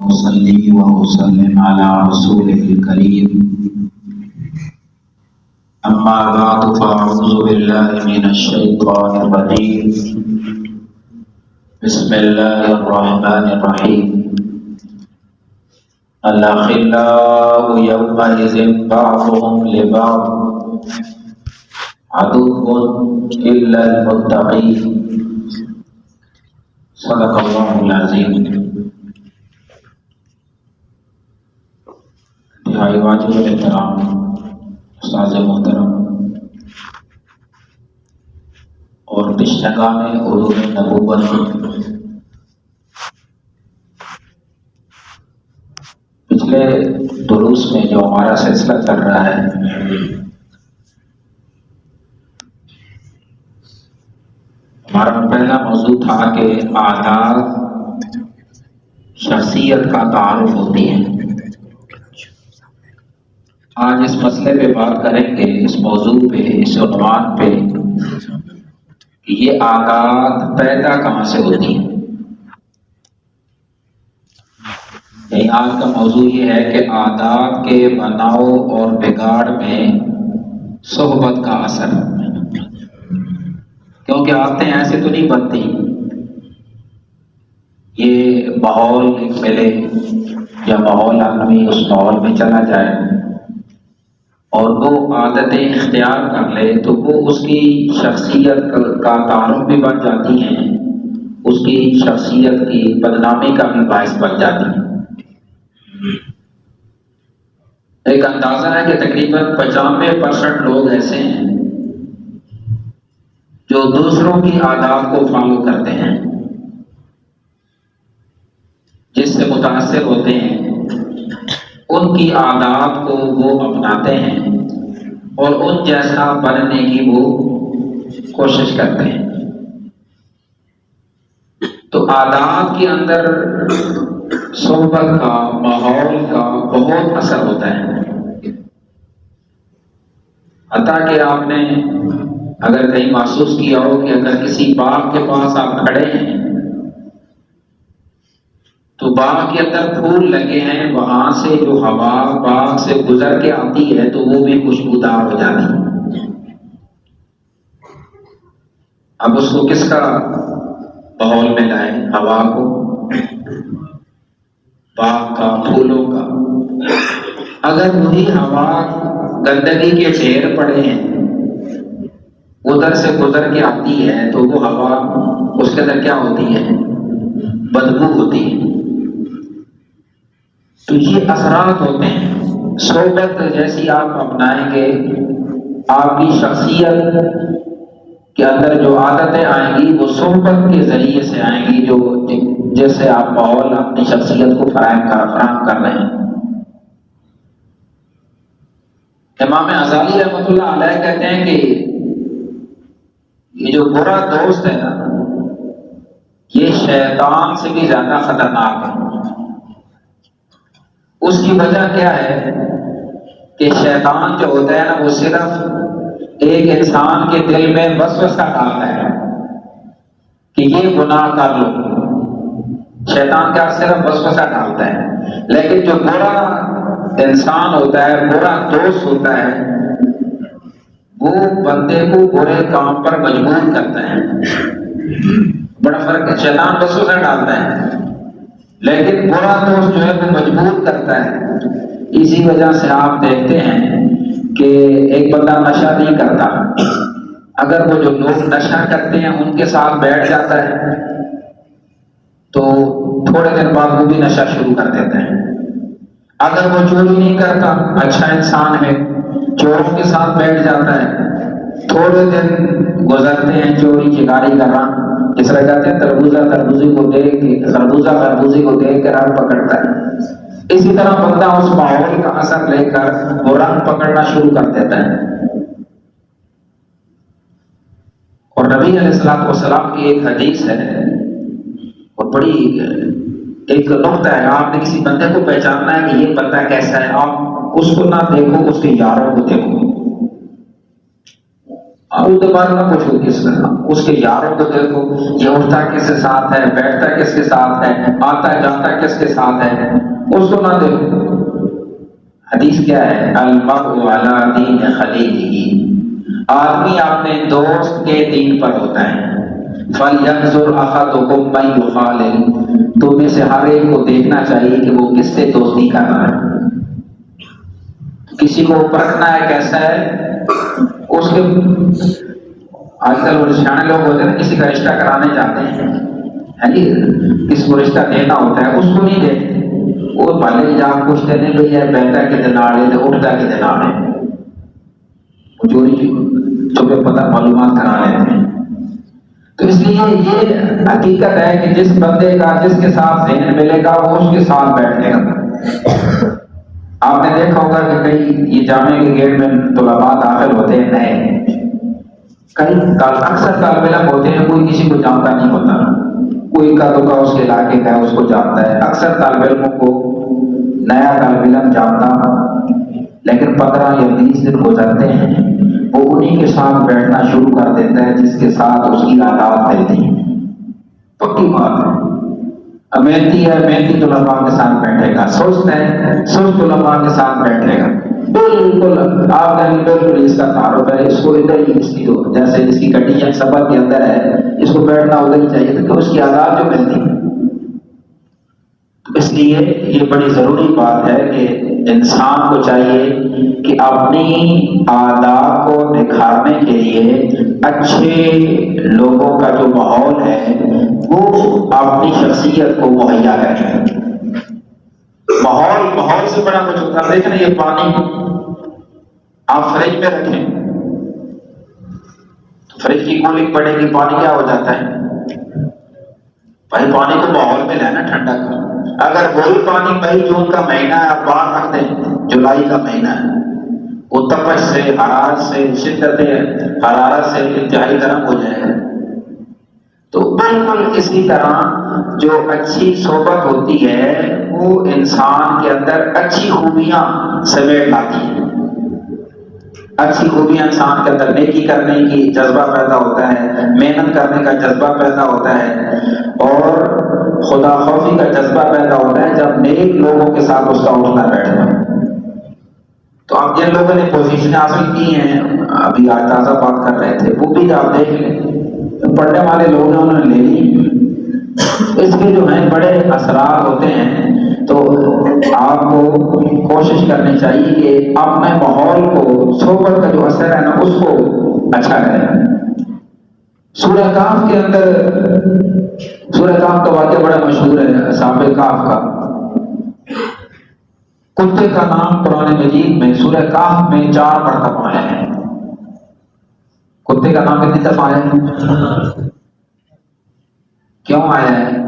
وصلی وسلم علی رسول الکریم اما بعد فاعوذ باللہ من الشیطان الرجیم بسم اللہ الرحمن الرحیم الاخلاء یومئذ بعضهم لبعض عدو الا المتقین صدق اللہ العظیم۔ انتہائی واجب الاحترام استاذ محترم اور تشنگان علوم نبوت، پچھلے دروس میں جو ہمارا سلسلہ چل رہا ہے ہمارا پہلا موضوع تھا کہ عادات شخصیت کا تعارف ہوتی ہے۔ آج اس مسئلے پہ بات کریں گے، اس موضوع پہ، اس عنوان پہ کہ یہ عادات پیدا کہاں سے ہوتی ہیں۔ یعنی آج کا موضوع یہ ہے کہ عادات کے بناؤ اور بگاڑ میں صحبت کا اثر، کیونکہ عادتیں ایسے تو نہیں بنتی، یہ ماحول ملے یا ماحول آدمی اس ماحول میں چلا جائے اور وہ عادتیں اختیار کر لے تو وہ اس کی شخصیت کا تعارف بھی بن جاتی ہیں، اس کی شخصیت کی بدنامی کا بھی باعث بن جاتی ہیں۔ ایک اندازہ ہے کہ تقریباً 95% لوگ ایسے ہیں جو دوسروں کی عادات کو فالو کرتے ہیں، جس سے متاثر ہوتے ہیں، ان کی عادات کو وہ اپناتے ہیں اور ان جیسا بننے کی وہ کوشش کرتے ہیں۔ تو عادات کے اندر صحبت کا، ماحول کا بہت اثر ہوتا ہے۔ حتیٰ کہ آپ نے اگر کہیں محسوس کیا ہو کہ اگر کسی باغ کے پاس آپ کھڑے ہیں تو باغ کے اندر پھول لگے ہیں، وہاں سے جو ہوا باغ سے گزر کے آتی ہے تو وہ بھی خوشبودار ہو جاتی ہے۔ اب اس کو کس کا ماحول میں لائیں؟ ہوا کو، باغ کا، پھولوں کا۔ اگر وہی ہوا گندگی کے ڈھیر پڑے ہیں ادھر سے گزر کے آتی ہے تو وہ ہوا اس کے اندر کیا ہوتی ہے؟ بدبو ہوتی ہے۔ تو یہ اثرات ہوتے ہیں۔ صحبت جیسی آپ اپنائیں گے، آپ کی شخصیت کے اندر جو عادتیں آئیں گی وہ صحبت کے ذریعے سے آئیں گی، جو جیسے آپ ماحول اپنی شخصیت کو فراہم کر رہے ہیں۔ امام غزالی رحمۃ اللہ علیہ کہتے ہیں کہ یہ جو برا دوست ہے نا، یہ شیطان سے بھی زیادہ خطرناک ہے۔ اس کی وجہ کیا ہے کہ شیطان جو ہوتا ہے نا وہ صرف ایک انسان کے دل میں وسوسہ ڈالتا ہے کہ یہ گناہ کر لو۔ شیطان کا صرف وسوسہ ڈالتا ہے، لیکن جو برا انسان ہوتا ہے، برا دوست ہوتا ہے، وہ بندے کو برے کام پر مجبور کرتا ہے۔ بڑا فرق ہے، شیطان وسوسہ ڈالتا ہے لیکن برا دوست جو ہے وہ مجبور کرتا ہے۔ اسی وجہ سے آپ دیکھتے ہیں کہ ایک بندہ نشہ نہیں کرتا، اگر وہ جو لوگ نشہ کرتے ہیں ان کے ساتھ بیٹھ جاتا ہے تو تھوڑے دن بعد وہ بھی نشہ شروع کر دیتا ہے۔ اگر وہ چوری نہیں کرتا، اچھا انسان ہے، چوروں کے ساتھ بیٹھ جاتا ہے، تھوڑے دن گزرتے ہیں چوری چکاری کر رہا، اس طرح کہتے ہیں خربوزہ خربوزی کو دیکھ کر رنگ پکڑتا ہے۔ اسی طرح بندہ اس ماحول کا اثر لے کر وہ رنگ پکڑنا شروع کر دیتا ہے۔ اور نبی علیہ الصلوۃ والسلام کی ایک حدیث ہے اور بڑی ایک نقطہ ہے، آپ نے کسی بندے کو پہچاننا ہے کہ یہ بندہ کیسا ہے، آپ اس کو نہ دیکھو، اس کے یاروں کو دیکھو۔ اس کے بارے میں پوچھو کس میں، اس کے یاروں کو دیکھو، یہ اٹھتا کس کے ساتھ ہے، بیٹھتا کس کے ساتھ ہے، آتا جاتا کس کے ساتھ ہے، اس کو نہ دیکھو۔ حدیث کیا ہے؟ المرء علی دین خلیلہ، آدمی اپنے دوست کے دین پر ہوتا ہے۔ فَلْيَنْظُرْ أَحَدُكُمْ مَنْ يُخَالِلُ، تم میں سے ہر ایک کو دیکھنا چاہیے کہ وہ کس سے دوستی کر رہا ہے۔ کسی کو پرکھنا ہے کیسا ہے، اس کے آج کل وہ سیانے لوگ ہوتے ہیں نا، کسی کا رشتہ کرانے جاتے ہیں جی، کسی کو رشتہ دینا ہوتا ہے، اس کو نہیں دیتے، وہ بھلے جا پوچھتے نہیں بھائی یہ بیٹھا کتنے آڑے تھے، اٹھتا کتنے آڑے، وہ چوری چھپے پتہ معلومات کرا لیتے ہیں۔ تو اس لیے یہ حقیقت ہے کہ جس بندے کا جس کے ساتھ ذہن ملے گا وہ اس کے ساتھ بیٹھے گا۔ آپ نے دیکھا ہوگا کہ کئی یہ جامعہ کے گیٹ میں طلباء داخل ہوتے ہیں نئے، کئی اکثر طالب علم ہوتے ہیں، کوئی کسی کو جانتا نہیں ہوتا، کوئی کا دکا اس کے علاقے کا ہے اس کو جانتا ہے، اکثر طالب علموں کو نیا طالب علم جانتا، لیکن 15 یا 20 دن گزرتے ہیں وہ انہی کے ساتھ بیٹھنا شروع کر دیتا ہے جس کے ساتھ اس کی عادات ملتی ہیں۔ پکی بات ہے، محنتی ہے محنتی طلباء کے ساتھ بیٹھے گا، سست ہے سست طلباء کے ساتھ بیٹھے گا، بالکل آپ کہیں بالکل اس کا تعارف ہے، اس کو ادھر ہی اس کی جیسے اس کی کنڈیشن سفر کے اندر ہے، اس کو بیٹھنا ادھر ہی چاہیے کیونکہ اس کی عادات جو ملتی ہے۔ اس لیے یہ بڑی ضروری بات ہے کہ انسان کو چاہیے کہ اپنی عادات کو نکھارنے کے لیے اچھے لوگوں کا جو ماحول ہے وہ اپنی شخصیت کو مہیا کرے۔ ماحول سے بڑا کچھ ہوتا ہے۔ دیکھیں یہ پانی آپ فریج میں رکھیں، فریج کی کولنگ بڑھے گی، پانی کیا ہو جاتا ہے بھائی، پانی کو ماحول میں لینا ٹھنڈا کر۔ اگر وہی پانی مئی جون کا مہینہ ہے آپ باہر رکھ دیں، جولائی کا مہینہ ہے، وہ تپش سے حرارت سے شدت حرارت سے انتہائی گرم ہو جائے گا۔ تو بالکل اسی طرح جو اچھی صحبت ہوتی ہے وہ انسان کے اندر اچھی خوبیاں سمیٹ لاتی ہے۔ اچھی خوبیاں انسان کے اندر نیکی کرنے کی جذبہ پیدا ہوتا ہے، محنت کرنے کا جذبہ پیدا ہوتا ہے اور خدا خوفی کا جذبہ پیدا ہوتا ہے جب نیک لوگوں کے ساتھ اس کا اٹھنا بیٹھنا۔ تو آپ جن لوگوں نے پوزیشن حاصل کی ہیں، ابھی آج تازہ بات کر رہے تھے، وہ بھی آپ دیکھ لیں، پڑھنے والے لوگ ہیں انہوں نے لے لی، اس کے جو ہیں بڑے اثرات ہوتے ہیں۔ تو آپ کو کوشش کرنی چاہیے کہ اپنے ماحول کو، صحبت کا جو اثر ہے نا اس کو اچھا کریں۔ سورہ کہف کے اندر، سورہ کہف کا واقعہ بڑا مشہور ہے، اصحاب کہف کا۔ کتے کا نام قرآن مجید میں سورہ کہف میں 4 مرتبہ آیا ہے۔ کتے کا نام کتنی دفعہ آیا ہے؟ کیوں آیا ہے؟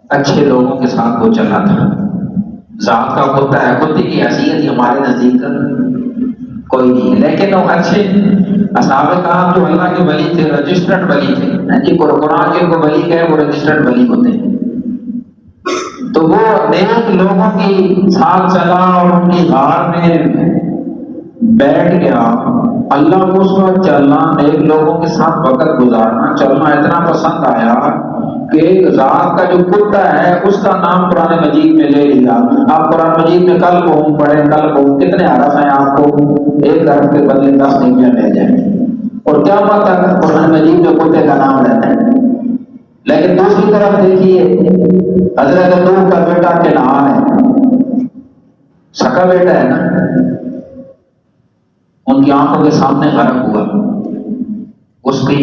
اچھے لوگوں کے ساتھ وہ چلا تھا، ذات کا کتا ہے، کتے کی حیثیت ہمارے نزدیک کوئی نہیں ہے، لیکن وہ اچھے اصحاب کہف جو اللہ کے ولی تھے، رجسٹرڈ ولی تھے، قرآن کے کو ولی کہے وہ رجسٹرڈ ولی ہوتے ہیں۔ تو وہ نیک لوگوں کی ساتھ چلا اور ان کی غار میں بیٹھ گیا۔ اللہ کو اس وقت چلنا، نیک لوگوں کے ساتھ وقت گزارنا، چلنا اتنا پسند آیا کہ ایک ذات کا جو کتا ہے اس کا نام قرآن مجید میں لے لیا۔ آپ قرآن مجید میں کل کو پڑھیں، کل کو کتنے حرف ہیں، آپ کو ایک حرف کے بدلے 10 نیکیاں مل جائیں، اور کیا تک قرآن مجید میں کتے کا نام رہتا ہے۔ لیکن دوسری طرف دیکھیے حضرت نوح کا بیٹا کنعان ہے، سکا بیٹا ہے نا، ان کی آنکھوں کے سامنے غرق ہوا۔ اس کی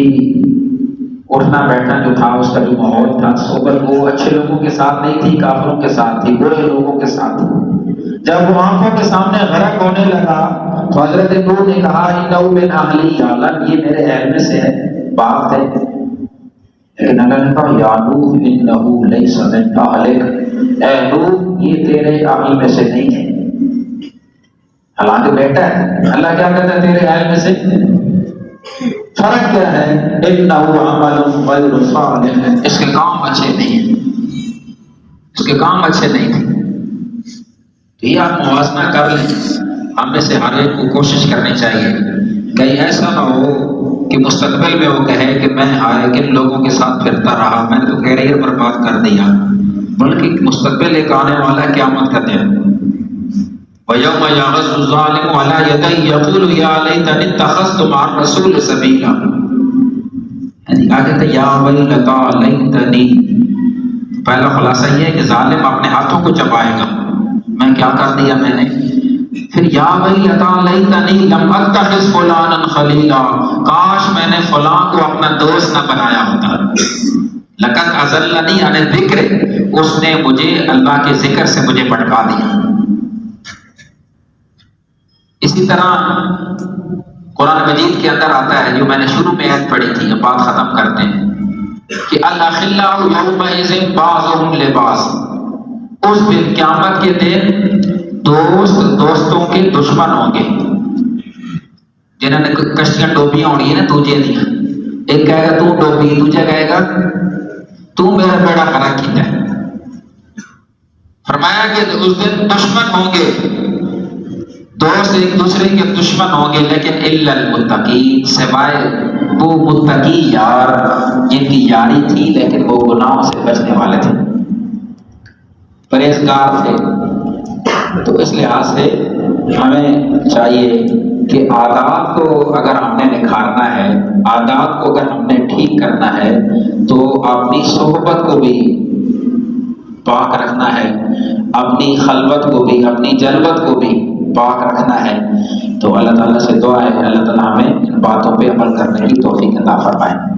اٹھنا بیٹھنا جو تھا، اس کا جو ماحول تھا، صحبت وہ اچھے لوگوں کے ساتھ نہیں تھی، کافروں کے ساتھ تھی، برے لوگوں کے ساتھ تھی۔ جب وہ آنکھوں کے سامنے غرق ہونے لگا تو حضرت نوح نے کہا انہ من اہلی، یا اللہ یہ میرے اہل میں سے ہے، بات ہے۔ لیکن اللہ نے کہا یا نوح انہ لیس من اہلک، اے نوح یہ تیرے اہل میں سے نہیں ہے۔ حالانکہ بیٹا ہے، اللہ کیا کہتا ہے تیرے اہل میں سے؟ فرق کیا ہے؟ انہ عمل غیر صالح، اس کے کام اچھے نہیں ہیں، اس کے کام اچھے نہیں تھے۔ تو یہ آپ موازنہ کر لیں، ہم میں سے ہر ایک کو کوشش کرنی چاہیے کہیں ایسا نہ ہو کہ مستقبل میں وہ کہے کہ میں ہائے کن لوگوں کے ساتھ پھرتا رہا، میں نے تو کیریئر برباد کر دیا، بلکہ مستقبل ایک آنے والا ہے قیامت کا دن۔ وَيَوْمَ يَعَضُّ الظَّالِمُ عَلَىٰ يَدَيْهِ يَقُولُ يَا لَيْتَنِي اتَّخَذْتُ مَعَ الرَّسُولِ سَبِيلًا، یعنی آگے تھا یا ویلتی لیتنی۔ پہلا خلاصہ یہ ہے کہ ظالم اپنے ہاتھوں کو چبائے گا، میں کیا کر دیا میں نے۔ پھر یا ویلتی لیتنی لم اتخذ فلانا خلیلا، کاش میں نے فلاں کو اپنا دوست نہ بنایا ہوتا۔ لقد اضلنی عن الذکر، اس نے مجھے اللہ کے ذکر سے مجھے بھٹکا دیا۔ اسی طرح قرآن مجید کے اندر آتا ہے، جو میں نے شروع میں آیت پڑھی تھی، اب بات ختم کرتے ہیں، کہ الاخلاء یومئذ بعضهم لبعض، اس دن قیامت کے دن دوست دوستوں کے دشمن ہوں گے۔ جنہوں نے کشتیاں ڈوبیاں ہونی ہیں نا دوجے دیا، ایک کہے گا تو ڈوبی، دوجا کہے گا تو میرا بیڑا خراب کیتا ہے۔ فرمایا کہ اس دن دشمن ہوں گے، دوست ایک دوسرے کے دشمن ہوں گے، لیکن الا المتقین، سوائے وہ متقی یار جن کی یاری تھی لیکن وہ گناہوں سے بچنے والے تھے، پرہیزگار تھے۔ تو اس لحاظ سے ہمیں چاہیے کہ عادات کو اگر ہم نے نکھارنا ہے، عادات کو اگر ہم نے ٹھیک کرنا ہے، تو اپنی صحبت کو بھی پاک رکھنا ہے، اپنی خلوت کو بھی، اپنی جلوت کو بھی پاک رکھنا ہے۔ تو اللہ تعالیٰ سے دعا ہے کہ اللہ تعالیٰ ہمیں ان باتوں پہ عمل کرنے کی توفیق عطا فرمائے۔